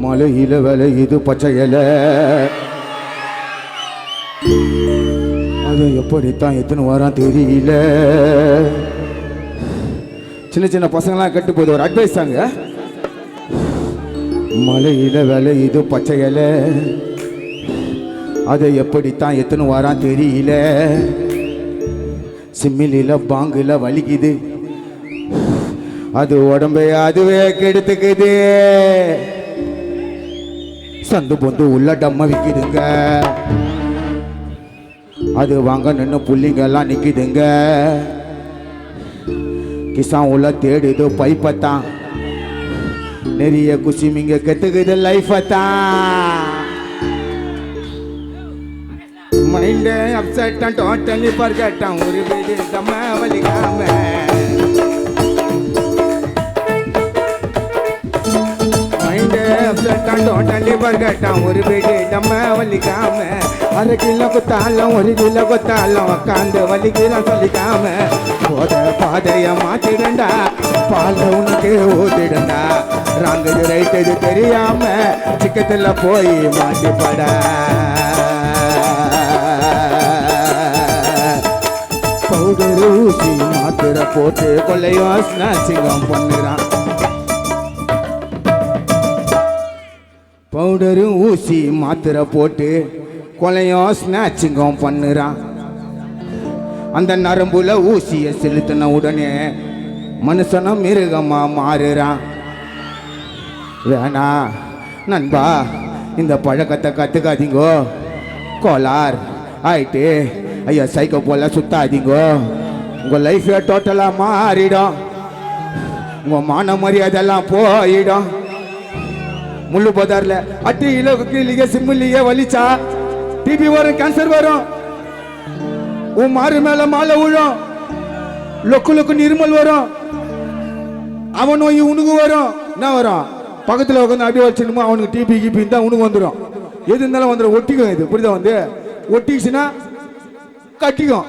மலையில விளையுது பச்சை இலை. அது எப்படித்தான் எத்தனை வாரம் தெரியல. சின்ன சின்ன பசங்களாம் கட்டு போகுது. ஒரு அட்வைஸ் தாங்க. மலையில விளையுது பச்சை இலை. அது எப்படித்தான் எத்தனை வாரம் தெரியல. சிம்மிலில பாங்குல வலிக்குது. அது உடம்பை அதுவே கெடுத்துக்குது. சந்து பொந்து உள்ள டம்ம விற்கிதுங்க. அது வாங்க நின்று புள்ளிங்கெல்லாம் நிற்கிதுங்க. கிசான் உள்ள தேடுது பைப்பத்தான். நிறைய குசிமிங்க கத்துக்குது லைஃபத்தான். மைண்டே அப்செட்டான் டோட்டலி பர்கட்டான். ஒரு வீடு தம்ம வலிக்காம. டோட்டலி பர்கட்டான். ஒரு வீடு நம்ம வலிக்காம. அரை கிலோ கொத்தாலும் ஒரு கிலோ கொத்தாலும் உக்காந்து வலிக்கலாம் சொல்லிக்காம. போத பாதைய மாத்திடண்டா. பால உனக்கு ஊத்திடண்டா. ராங்குது ரைட் இது தெரியாம சிக்கத்துல போய் மாட்டிப்பட. பவுடர் ஊசி மாத்திர போட்டு கொள்ளையோசனை சிங்கம் பண்ணுறான். பவுடரு ஊசி மாத்திரை போட்டு கொலையும் ஸ்நாச்சிங்கும் பண்ணுறான். அந்த நரம்புல ஊசியை செலுத்தின உடனே மனுஷனும் மிருகமா மாறுறான். வேணா நண்பா இந்த பழக்கத்தை கற்றுக்காதீங்கோ. கோளார் ஆயிட்டு ஐயா சைக்கோ போல சுத்தாதீங்கோ. உங்கள் லைஃபே டோட்டலாக மாறிடும். உங்கள் மான மரியாதையெல்லாம் போயிடும். முள்ளு போதார்ல அட்டி இலக்கு சிம்மிலியே வலிச்சா டிபி வரும், கேன்சர் வரும். உன் மாறு மேல மாலை விழும். லொக்கு லொக்கு இருமல் வரும். அவன் நோய் உனக்கு வரும். என்ன வரும்? பக்கத்தில் உட்காந்து அப்படியே வச்சுருமோ அவனுக்கு டிபி கிபி இருந்தால் உனக்கு வந்துடும். எது இருந்தாலும் வந்துடும். ஒட்டிக்கும். இது புரியுதா? வந்து ஒட்டிச்சுன்னா கட்டிக்கும்.